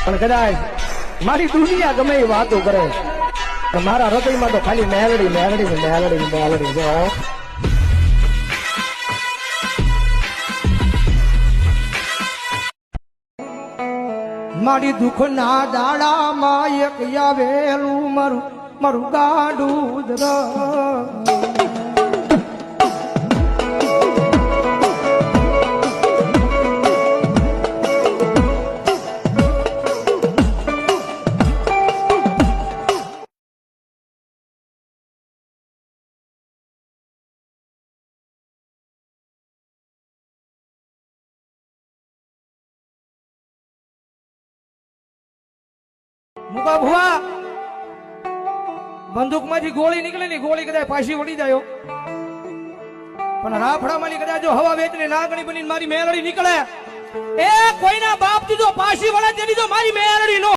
પણ કદાચ મારી દુનિયા ગમે એ વાતો કરે મારા હૃદયમાં તો ખાલી મેલડી મેલડી મેલડી મેલડી જો મારી દુઃખ ના દાડામાં એક આવેલું મારું મારું ગાડું દર મુકા ભુવા બંદૂક માંથી ગોળી નીકળે ની ગોળી કદાચ પાછી વળી જાય પણ રાફડામાં કદાચ જો હવા વેચને નાગણી બની મારી મેલડી નીકળે એ કોઈના બાપ થી જો પાછી વળે તેની તો મારી મેલડી નો